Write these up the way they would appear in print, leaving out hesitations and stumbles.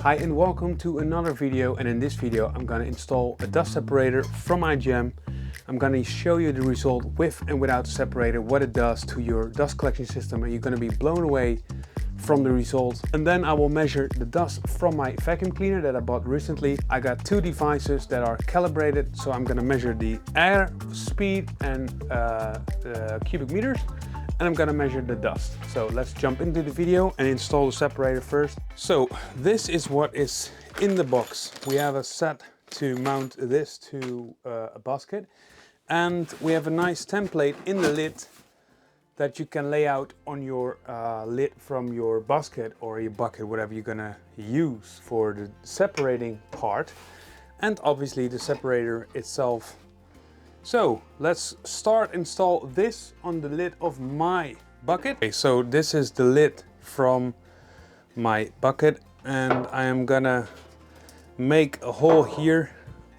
Hi and welcome to another video, and in this video I'm going to install a dust separator from IGM. I'm going to show you the result with and without the separator, what it does to your dust collection system, and you're going to be blown away from the results. And then I will measure the dust from my vacuum cleaner that I bought recently. I got two devices that are calibrated, so I'm going to measure the air speed and cubic meters, and I'm gonna measure the dust. So let's jump into the video and install the separator first. So this is what is in the box. We have a set to mount this to a basket, and we have a nice template in the lid that you can lay out on your lid from your basket or your bucket, whatever you're gonna use for the separating part, and obviously the separator itself. So let's start install this on the lid of my bucket. Okay, so this is the lid from my bucket, and I am gonna make a hole here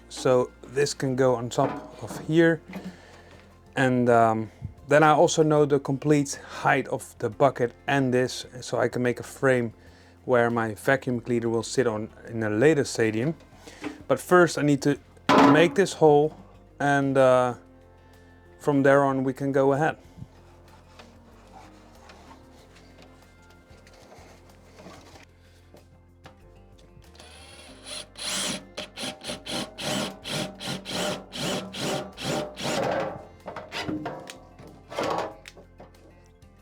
so this can go on top of here. And then I also know the complete height of the bucket and this, so I can make a frame where my vacuum cleaner will sit on in a later stadium. But first I need to make this hole, and from there on we can go ahead.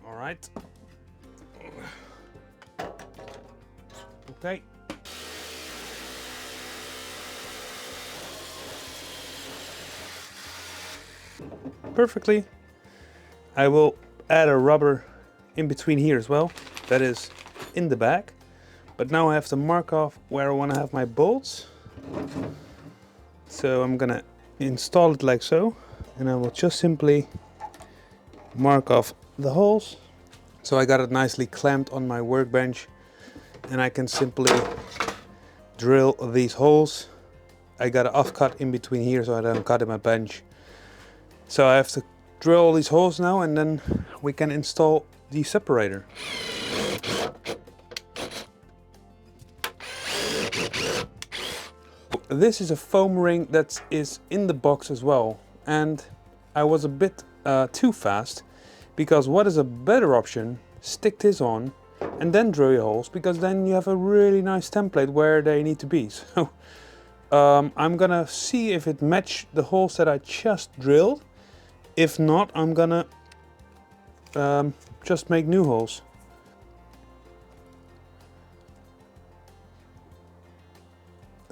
All right. Okay. Perfectly. I will add a rubber in between here as well, that is in the back. But now I have to mark off where I want to have my bolts. So I'm gonna install it like so, and I will just simply mark off the holes. So I got it nicely clamped on my workbench, and I can simply drill these holes. I got an offcut in between here so I don't cut in my bench. So I have to drill all these holes now, and then we can install the separator. This is a foam ring that is in the box as well, and I was a bit too fast, because what is a better option? Stick this on and then drill your holes, because then you have a really nice template where they need to be. So I'm gonna see if it matched the holes that I just drilled. If not, I'm gonna just make new holes.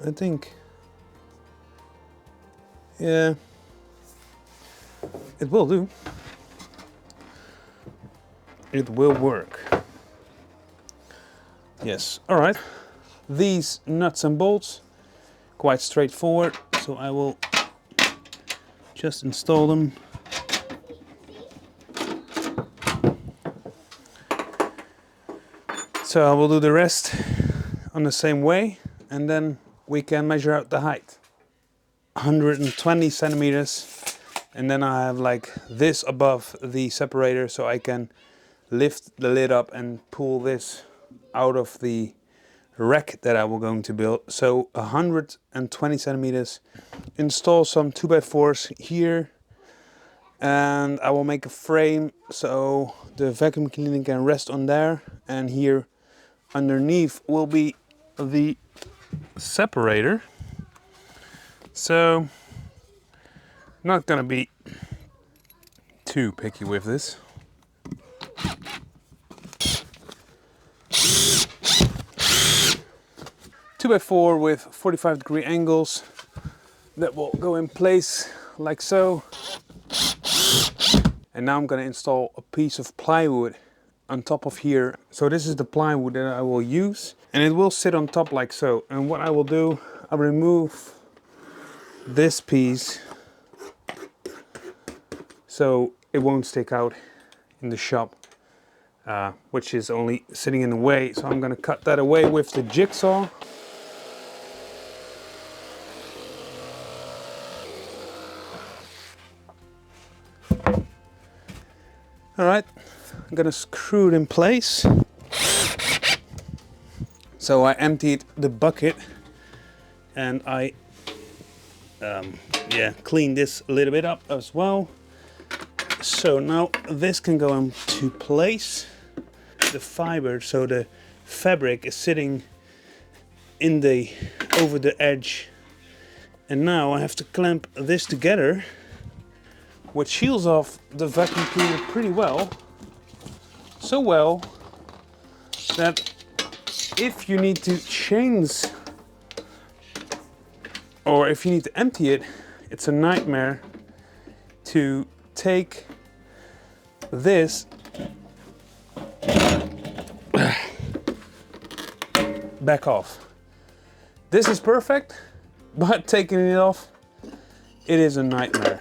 I think, yeah, it will do. It will work. Yes, all right. These nuts and bolts, quite straightforward, so I will just install them. So I will do the rest on the same way, and then we can measure out the height. 120 centimeters, and then I have like this above the separator, so I can lift the lid up and pull this out of the rack that I will going to build. So 120 centimeters. Install some 2x4s here, and I will make a frame so the vacuum cleaner can rest on there, and here underneath will be the separator. So not gonna be too picky with this. Two by four with 45-degree angles that will go in place like so. And now I'm gonna install a piece of plywood on top of here. So this is the plywood that I will use, and it will sit on top like so. And what I will do, I'll remove this piece so it won't stick out in the shop, which is only sitting in the way. So I'm gonna cut that away with the jigsaw. All right, I'm gonna screw it in place. So I emptied the bucket and I cleaned this a little bit up as well. So now this can go into place. The fiber, so the fabric is sitting in the over the edge, and now I have to clamp this together, which seals off the vacuum cleaner pretty well. So well that if you need to change or if you need to empty it, it's a nightmare to take this back off. This is perfect, but taking it off, it is a nightmare.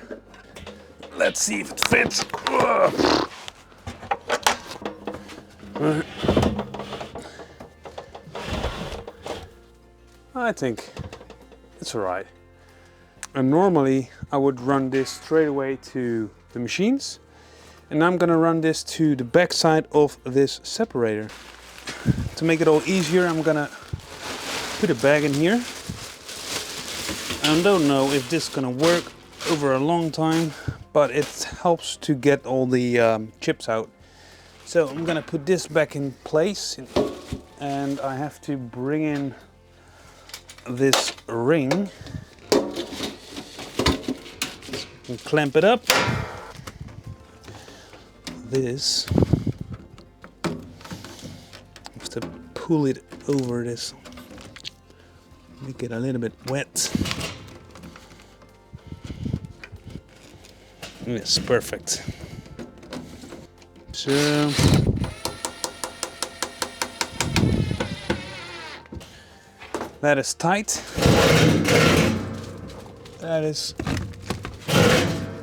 Let's see if it fits. I think it's alright. And normally I would run this straight away to the machines, and I'm gonna run this to the back side of this separator. To make it all easier, I'm gonna put a bag in here. I don't know if this is gonna work over a long time, but it helps to get all the chips out. So I'm gonna put this back in place, and I have to bring in this ring and clamp it up. This have to pull it over this, make it a little bit wet. Yes, perfect. So that is tight. That is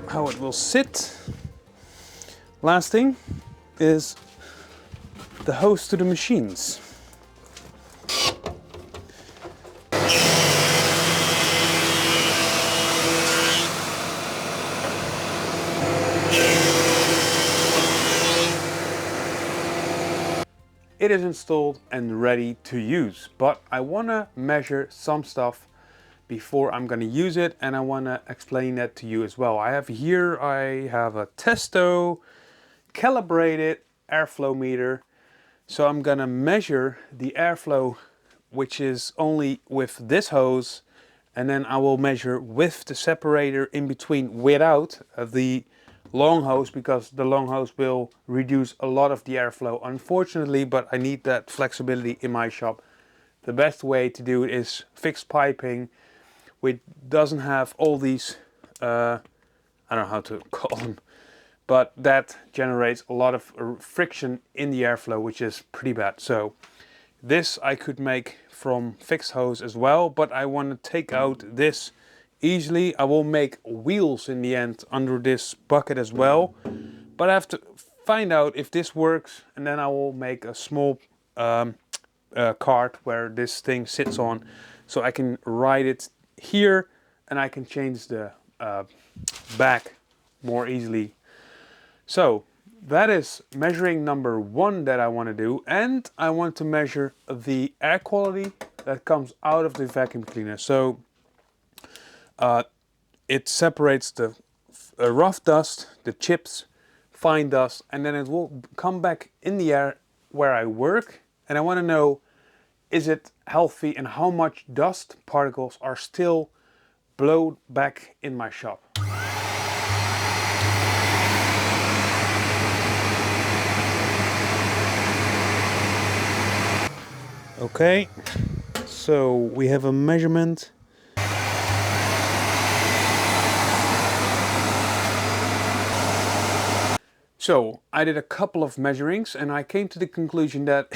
how it will sit. Last thing is the hose to the machines. It is installed and ready to use, but I want to measure some stuff before I'm going to use it, and I want to explain that to you as well. I have a testo calibrated airflow meter, so I'm going to measure the airflow, which is only with this hose, and then I will measure with the separator in between without the long hose, because the long hose will reduce a lot of the airflow, unfortunately, but I need that flexibility in my shop. The best way to do it is fixed piping, which doesn't have all these, I don't know how to call them, but that generates a lot of friction in the airflow, which is pretty bad. So this I could make from fixed hose as well, but I want to take out this easily. I will make wheels in the end under this bucket as well, but I have to find out if this works, and then I will make a small cart where this thing sits on, so I can ride it here and I can change the back more easily. So that is measuring number one that I want to do, and I want to measure the air quality that comes out of the vacuum cleaner. So it separates the rough dust, the chips, fine dust, and then it will come back in the air where I work, and I want to know, is it healthy and how much dust particles are still blown back in my shop. Okay, so we have a measurement. So I did a couple of measurings and I came to the conclusion that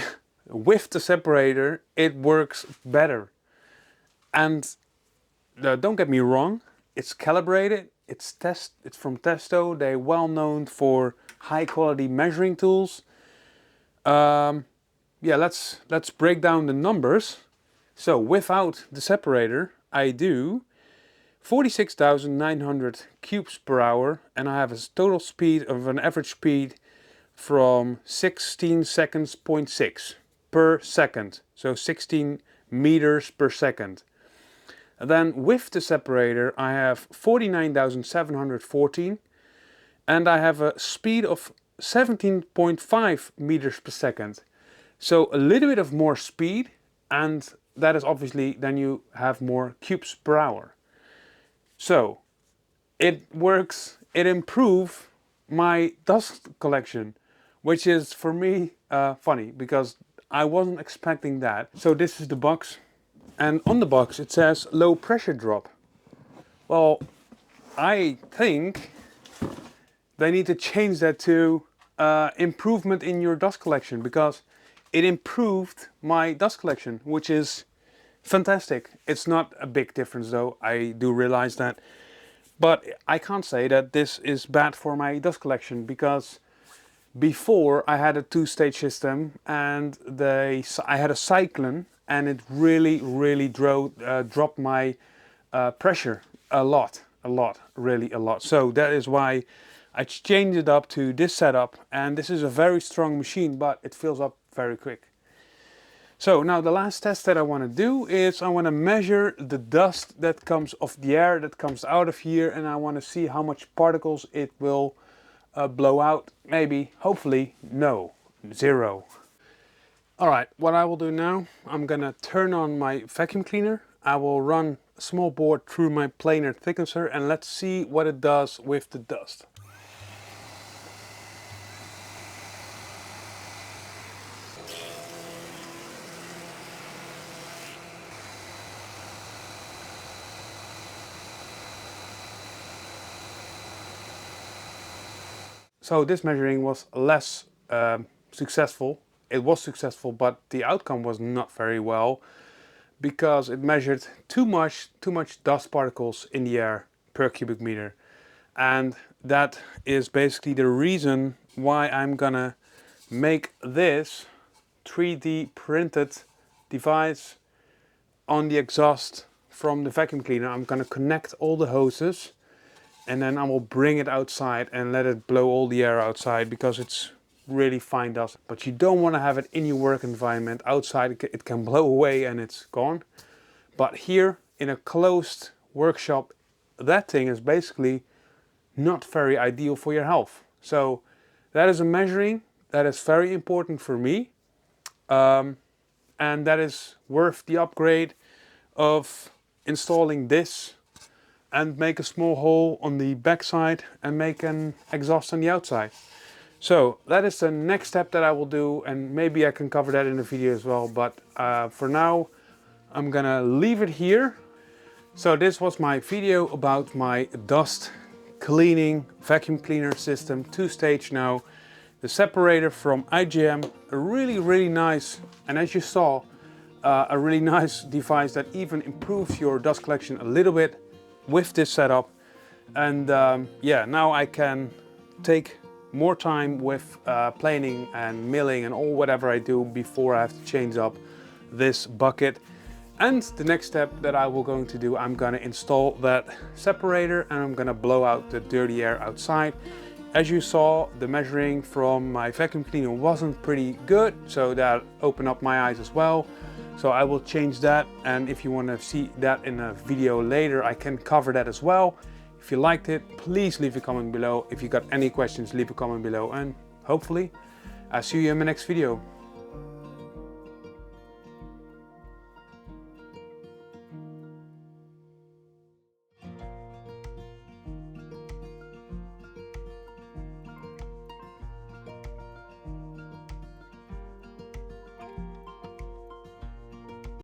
with the separator it works better. And don't get me wrong, it's calibrated, it's from Testo. They're well known for high quality measuring tools. Yeah, let's break down the numbers. So without the separator I do 46,900 cubes per hour, and I have a total speed of an average speed from 16 seconds, 0.6 per second. so 16 meters per second. And then with the separator I have 49,714 and I have a speed of 17.5 meters per second. So a little bit of more speed, and that is obviously then you have more cubes per hour. So it works, it improves my dust collection, which is for me funny because I wasn't expecting that. So this is the box, and on the box it says low pressure drop. Well, I think they need to change that to improvement in your dust collection, because it improved my dust collection, which is fantastic. It's not a big difference though, I do realize that. But I can't say that this is bad for my dust collection, because before I had a two-stage system and I had a cyclone, and it really dropped my pressure a lot, really a lot. So that is why I changed it up to this setup, and this is a very strong machine, but it fills up very quick. So now the last test that I want to do is I want to measure the dust that comes off the air that comes out of here, and I want to see how much particles it will blow out. Maybe, hopefully, no, 0. Alright, what I will do now, I'm gonna turn on my vacuum cleaner. I will run a small board through my planer thicknesser, and let's see what it does with the dust. So this measuring was less successful. It was successful, but the outcome was not very well, because it measured too much dust particles in the air per cubic meter. And that is basically the reason why I'm gonna make this 3D printed device on the exhaust from the vacuum cleaner. I'm gonna connect all the hoses, and then I will bring it outside and let it blow all the air outside, because it's really fine dust. But you don't want to have it in your work environment. Outside it can blow away and it's gone. But here in a closed workshop, that thing is basically not very ideal for your health. So that is a measuring that is very important for me. And that is worth the upgrade of installing this and make a small hole on the back side and make an exhaust on the outside. So that is the next step that I will do, and maybe I can cover that in a video as well, but for now I'm gonna leave it here. So this was my video about my dust cleaning vacuum cleaner system, two-stage now, the separator from IGM, a really nice, and as you saw, a really nice device that even improves your dust collection a little bit with this setup. And yeah, now I can take more time with planing and milling and all whatever I do before I have to change up this bucket. And the next step that I will going to do, I'm gonna install that separator and I'm gonna blow out the dirty air outside. As you saw, the measuring from my vacuum cleaner wasn't pretty good, so that opened up my eyes as well. So I will change that, and if you want to see that in a video later, I can cover that as well. If you liked it, please leave a comment below. If you got any questions, leave a comment below, and hopefully I'll see you in my next video.